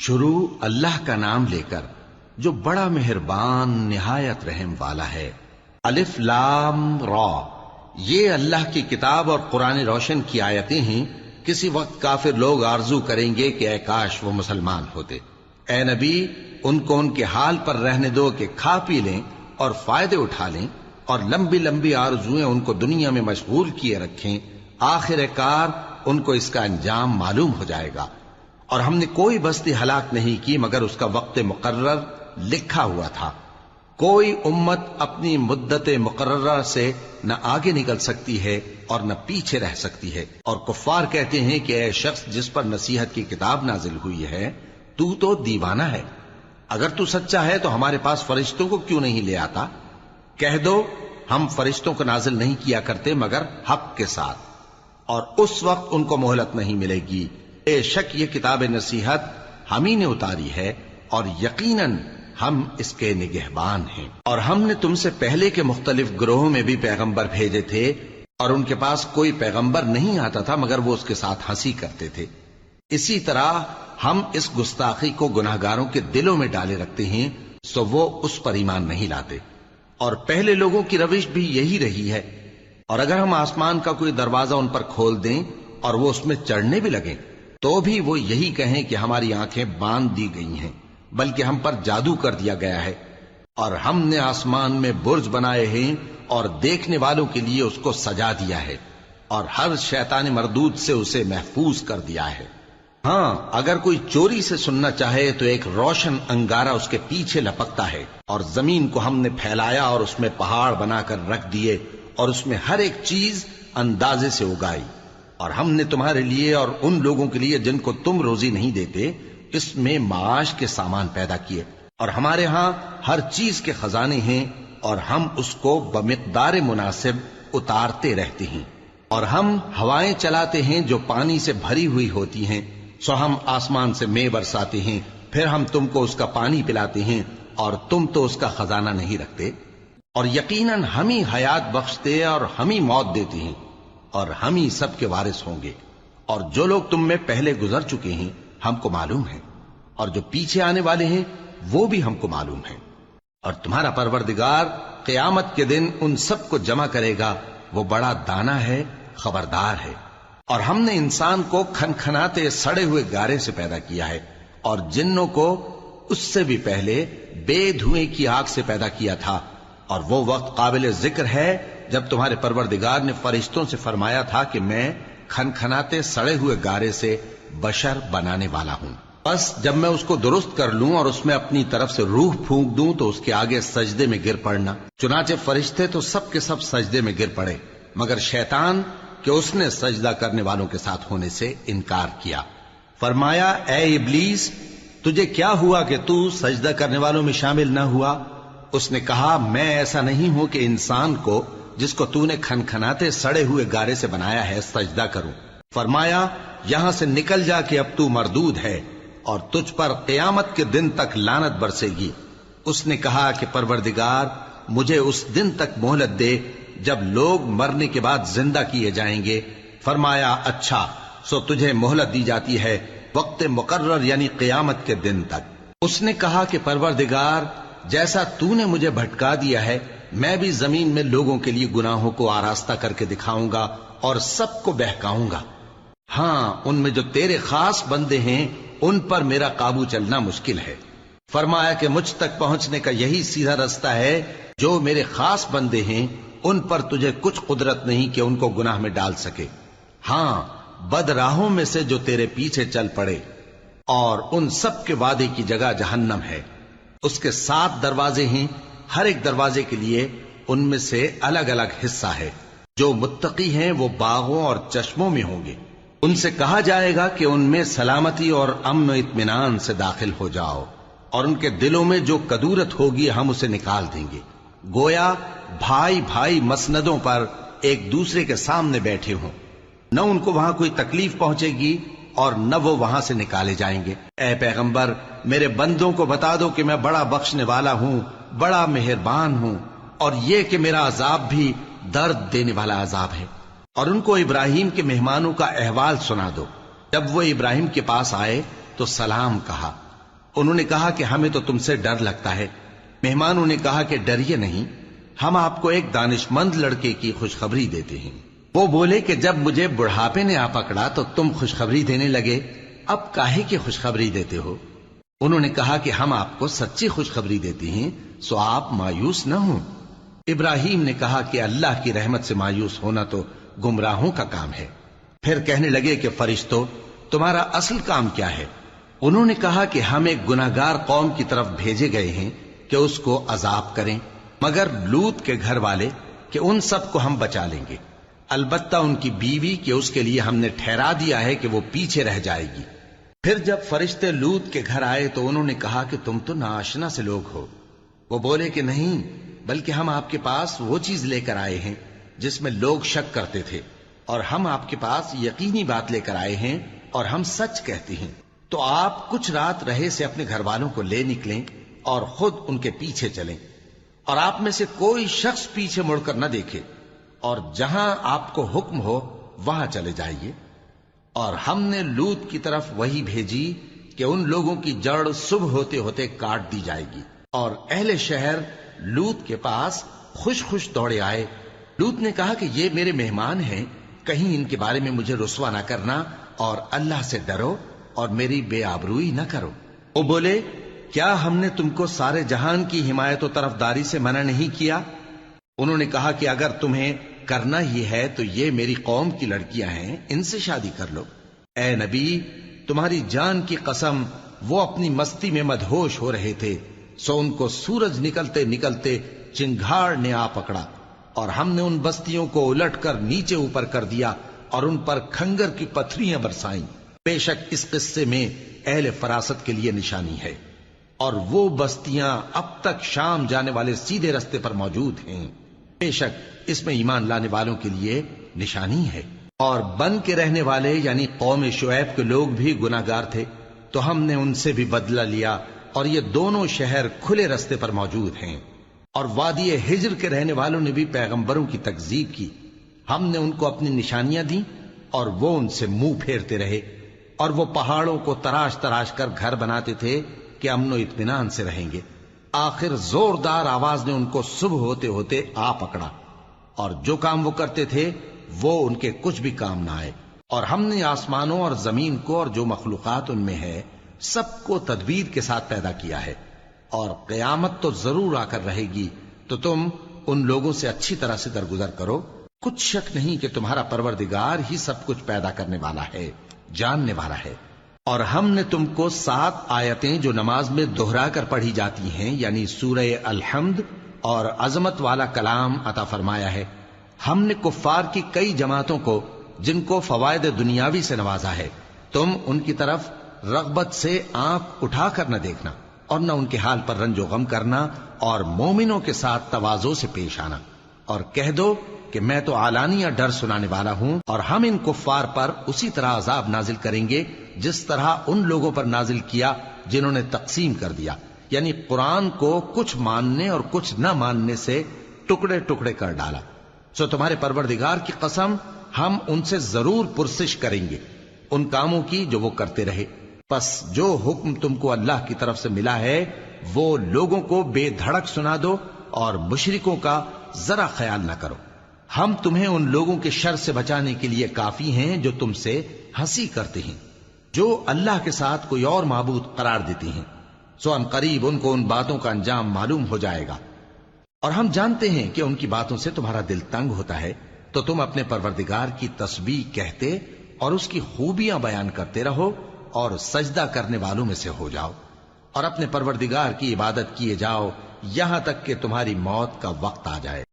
شروع اللہ کا نام لے کر جو بڑا مہربان نہایت رحم والا ہے۔ الف لام را، یہ اللہ کی کتاب اور قرآن روشن کی آیتیں ہیں۔ کسی وقت کافر لوگ آرزو کریں گے کہ اے کاش وہ مسلمان ہوتے۔ اے نبی، ان کو ان کے حال پر رہنے دو کہ کھا پی لیں اور فائدے اٹھا لیں، اور لمبی لمبی آرزویں ان کو دنیا میں مشغول کیے رکھیں۔ آخر کار ان کو اس کا انجام معلوم ہو جائے گا۔ اور ہم نے کوئی بستی ہلاک نہیں کی مگر اس کا وقت مقرر لکھا ہوا تھا۔ کوئی امت اپنی مدت مقررہ سے نہ آگے نکل سکتی ہے اور نہ پیچھے رہ سکتی ہے۔ اور کفار کہتے ہیں کہ اے شخص جس پر نصیحت کی کتاب نازل ہوئی ہے، تو دیوانہ ہے۔ اگر تو سچا ہے تو ہمارے پاس فرشتوں کو کیوں نہیں لے آتا؟ کہہ دو ہم فرشتوں کو نازل نہیں کیا کرتے مگر حق کے ساتھ، اور اس وقت ان کو مہلت نہیں ملے گی۔ بے شک یہ کتاب نصیحت ہم ہی نے اتاری ہے، اور یقیناً ہم اس کے نگہبان ہیں۔ اور ہم نے تم سے پہلے کے مختلف گروہوں میں بھی پیغمبر بھیجے تھے، اور ان کے پاس کوئی پیغمبر نہیں آتا تھا مگر وہ اس کے ساتھ ہنسی کرتے تھے۔ اسی طرح ہم اس گستاخی کو گناہگاروں کے دلوں میں ڈالے رکھتے ہیں، سو وہ اس پر ایمان نہیں لاتے۔ اور پہلے لوگوں کی روش بھی یہی رہی ہے۔ اور اگر ہم آسمان کا کوئی دروازہ ان پر کھول دیں اور وہ اس میں چڑھنے بھی لگیں تو بھی وہ یہی کہیں کہ ہماری آنکھیں باندھ دی گئی ہیں، بلکہ ہم پر جادو کر دیا گیا ہے۔ اور ہم نے آسمان میں برج بنائے ہیں اور دیکھنے والوں کے لیے اس کو سجا دیا ہے، اور ہر شیطان مردود سے اسے محفوظ کر دیا ہے۔ ہاں، اگر کوئی چوری سے سننا چاہے تو ایک روشن انگارہ اس کے پیچھے لپکتا ہے۔ اور زمین کو ہم نے پھیلایا اور اس میں پہاڑ بنا کر رکھ دیے، اور اس میں ہر ایک چیز اندازے سے اگائی۔ اور ہم نے تمہارے لیے اور ان لوگوں کے لیے جن کو تم روزی نہیں دیتے اس میں معاش کے سامان پیدا کیے، اور ہمارے ہاں ہر چیز کے خزانے ہیں، اور ہم اس کو بمقدار مناسب اتارتے رہتے ہیں۔ اور ہم ہوائیں چلاتے ہیں جو پانی سے بھری ہوئی ہوتی ہیں، سو ہم آسمان سے مے برساتے ہیں، پھر ہم تم کو اس کا پانی پلاتے ہیں، اور تم تو اس کا خزانہ نہیں رکھتے۔ اور یقیناً ہم ہی حیات بخشتے اور ہم ہی موت دیتے ہیں، اور ہم ہی سب کے وارث ہوں گے۔ اور جو لوگ تم میں پہلے گزر چکے ہیں ہم کو معلوم ہے، اور جو پیچھے آنے والے ہیں وہ بھی ہم کو معلوم ہے۔ اور تمہارا پروردگار قیامت کے دن ان سب کو جمع کرے گا، وہ بڑا دانا ہے، خبردار ہے۔ اور ہم نے انسان کو کھنکھناتے سڑے ہوئے گارے سے پیدا کیا ہے، اور جنوں کو اس سے بھی پہلے بے دھوئیں کی آگ سے پیدا کیا تھا۔ اور وہ وقت قابل ذکر ہے جب تمہارے پروردگار نے فرشتوں سے فرمایا تھا کہ میں کھنکھناتے سڑے ہوئے گارے سے بشر بنانے والا ہوں، بس جب میں اس کو درست کر لوں اور اس میں اپنی طرف سے روح پھونک دوں تو اس کے آگے سجدے میں گر پڑنا۔ چنانچہ فرشتے تو سب کے سب سجدے میں گر پڑے مگر شیطان کہ اس نے سجدہ کرنے والوں کے ساتھ ہونے سے انکار کیا۔ فرمایا اے ابلیس، تجھے کیا ہوا کہ تو سجدہ کرنے والوں میں شامل نہ ہوا؟ اس نے کہا میں ایسا نہیں ہوں کہ انسان کو جس کو تو نے کھنکھناتے سڑے ہوئے گارے سے بنایا ہے سجدہ کروں۔ فرمایا یہاں سے نکل جا کہ اب تو مردود ہے، اور تجھ پر قیامت کے دن تک لعنت برسے گی۔ اس نے کہا کہ پروردگار مجھے اس دن تک مہلت دے جب لوگ مرنے کے بعد زندہ کیے جائیں گے۔ فرمایا اچھا، سو تجھے مہلت دی جاتی ہے وقت مقرر یعنی قیامت کے دن تک۔ اس نے کہا کہ پروردگار جیسا تو نے مجھے بھٹکا دیا ہے میں بھی زمین میں لوگوں کے لیے گناہوں کو آراستہ کر کے دکھاؤں گا اور سب کو بہکاؤں گا۔ ہاں، ان میں جو تیرے خاص بندے ہیں ان پر میرا قابو چلنا مشکل ہے۔ فرمایا کہ مجھ تک پہنچنے کا یہی سیدھا رستہ ہے، جو میرے خاص بندے ہیں ان پر تجھے کچھ قدرت نہیں کہ ان کو گناہ میں ڈال سکے۔ ہاں، بد راہوں میں سے جو تیرے پیچھے چل پڑے، اور ان سب کے وعدے کی جگہ جہنم ہے۔ اس کے 7 دروازے ہیں، ہر ایک دروازے کے لیے ان میں سے الگ الگ حصہ ہے۔ جو متقی ہیں وہ باغوں اور چشموں میں ہوں گے۔ ان سے کہا جائے گا کہ ان میں سلامتی اور امن و اطمینان سے داخل ہو جاؤ، اور ان کے دلوں میں جو کدورت ہوگی ہم اسے نکال دیں گے، گویا بھائی بھائی مسندوں پر ایک دوسرے کے سامنے بیٹھے ہوں۔ نہ ان کو وہاں کوئی تکلیف پہنچے گی اور نہ وہ وہاں سے نکالے جائیں گے۔ اے پیغمبر میرے بندوں کو بتا دو کہ میں بڑا بخشنے والا ہوں، بڑا مہربان ہوں، اور یہ کہ میرا عذاب بھی درد دینے والا عذاب ہے۔ اور ان کو ابراہیم کے مہمانوں کا احوال سنا دو۔ جب وہ ابراہیم کے پاس آئے تو سلام کہا، انہوں نے کہا کہ ہمیں تو تم سے ڈر لگتا ہے۔ مہمانوں نے کہا کہ ڈریے نہیں، ہم آپ کو ایک دانشمند لڑکے کی خوشخبری دیتے ہیں۔ وہ بولے کہ جب مجھے بڑھاپے نے آ پکڑا تو تم خوشخبری دینے لگے، اب کاہے کی خوشخبری دیتے ہو؟ انہوں نے کہا کہ ہم آپ کو سچی خوشخبری دیتے ہیں، سو آپ مایوس نہ ہوں۔ ابراہیم نے کہا کہ اللہ کی رحمت سے مایوس ہونا تو گمراہوں کا کام ہے۔ پھر کہنے لگے کہ فرشتوں، تمہارا اصل کام کیا ہے؟ انہوں نے کہا کہ ہم ایک گناہگار قوم کی طرف بھیجے گئے ہیں کہ اس کو عذاب کریں، مگر لوط کے گھر والے کہ ان سب کو ہم بچا لیں گے، البتہ ان کی بیوی کہ اس کے لیے ہم نے ٹھہرا دیا ہے کہ وہ پیچھے رہ جائے گی۔ پھر جب فرشتے لوط کے گھر آئے تو انہوں نے کہا کہ تم تو ناآشنا سے لوگ ہو۔ وہ بولے کہ نہیں، بلکہ ہم آپ کے پاس وہ چیز لے کر آئے ہیں جس میں لوگ شک کرتے تھے، اور ہم آپ کے پاس یقینی بات لے کر آئے ہیں اور ہم سچ کہتے ہیں۔ تو آپ کچھ رات رہے سے اپنے گھر والوں کو لے نکلیں اور خود ان کے پیچھے چلیں، اور آپ میں سے کوئی شخص پیچھے مڑ کر نہ دیکھے، اور جہاں آپ کو حکم ہو وہاں چلے جائیے۔ اور ہم نے لوط کی طرف وہی بھیجی کہ ان لوگوں کی جڑ صبح ہوتے ہوتے کاٹ دی جائے گی، اور اہل شہر لوط کے پاس خوش خوش دوڑے آئے۔ لوط نے کہا کہ یہ میرے مہمان ہیں، کہیں ان کے بارے میں مجھے رسوا نہ کرنا، اور اللہ سے ڈرو اور میری بے آبروئی نہ کرو۔ وہ بولے، کیا ہم نے تم کو سارے جہان کی حمایت و طرفداری سے منع نہیں کیا؟ انہوں نے کہا کہ اگر تمہیں کرنا ہی ہے تو یہ میری قوم کی لڑکیاں ہیں، ان سے شادی کر لو۔ اے نبی، تمہاری جان کی قسم، وہ اپنی مستی میں مدہوش ہو رہے تھے، سو ان کو سورج نکلتے نکلتے چنگھاڑ نے آ پکڑا، اور ہم نے ان بستیوں کو الٹ کر نیچے اوپر کر دیا اور ان پر کھنگر کی پتھریاں برسائیں۔ بے شک اس قصے میں اہل فراست کے لیے نشانی ہے، اور وہ بستیاں اب تک شام جانے والے سیدھے رستے پر موجود ہیں۔ بے شک اس میں ایمان لانے والوں کے لیے نشانی ہے۔ اور بن کے رہنے والے یعنی قوم شعیب کے لوگ بھی گناہگار تھے، تو ہم نے ان سے بھی بدلہ لیا، اور یہ دونوں شہر کھلے رستے پر موجود ہیں۔ اور وادی ہجر کے رہنے والوں نے بھی پیغمبروں کی تکذیب کی، ہم نے ان کو اپنی نشانیاں دیں اور وہ ان سے منہ پھیرتے رہے، اور وہ پہاڑوں کو تراش تراش کر گھر بناتے تھے کہ امن و اطمینان سے رہیں گے۔ آخر زوردار آواز نے ان کو صبح ہوتے ہوتے آ پکڑا، اور جو کام وہ کرتے تھے وہ ان کے کچھ بھی کام نہ آئے۔ اور ہم نے آسمانوں اور زمین کو اور جو مخلوقات ان میں ہے سب کو تدبیر کے ساتھ پیدا کیا ہے، اور قیامت تو ضرور آ کر رہے گی، تو تم ان لوگوں سے اچھی طرح سے درگزر کرو۔ کچھ شک نہیں کہ تمہارا پروردگار ہی سب کچھ پیدا کرنے والا ہے، جاننے والا ہے۔ اور ہم نے تم کو 7 آیتیں جو نماز میں دہرا کر پڑھی جاتی ہیں، یعنی سورہ الحمد اور عظمت والا کلام عطا فرمایا ہے۔ ہم نے کفار کی کئی جماعتوں کو جن کو فوائد دنیاوی سے نوازا ہے، تم ان کی طرف رغبت سے آنکھ اٹھا کر نہ دیکھنا، اور نہ ان کے حال پر رنج و غم کرنا، اور مومنوں کے ساتھ تواضع سے پیش آنا، اور کہہ دو کہ میں تو اعلانیہ ڈر سنانے والا ہوں، اور ہم ان کفار پر اسی طرح عذاب نازل کریں گے جس طرح ان لوگوں پر نازل کیا جنہوں نے تقسیم کر دیا، یعنی قرآن کو کچھ ماننے اور کچھ نہ ماننے سے ٹکڑے ٹکڑے کر ڈالا۔ سو تمہارے پروردگار کی قسم، ہم ان سے ضرور پرسش کریں گے ان کاموں کی جو وہ کرتے رہے۔ پس جو حکم تم کو اللہ کی طرف سے ملا ہے وہ لوگوں کو بے دھڑک سنا دو، اور مشرکوں کا ذرا خیال نہ کرو۔ ہم تمہیں ان لوگوں کے شر سے بچانے کے لیے کافی ہیں جو تم سے ہنسی کرتے ہیں، جو اللہ کے ساتھ کوئی اور معبود قرار دیتے ہیں، سو ان قریب ان کو ان باتوں کا انجام معلوم ہو جائے گا۔ اور ہم جانتے ہیں کہ ان کی باتوں سے تمہارا دل تنگ ہوتا ہے، تو تم اپنے پروردگار کی تسبیح کہتے اور اس کی خوبیاں بیان کرتے رہو، اور سجدہ کرنے والوں میں سے ہو جاؤ، اور اپنے پروردگار کی عبادت کیے جاؤ یہاں تک کہ تمہاری موت کا وقت آ جائے۔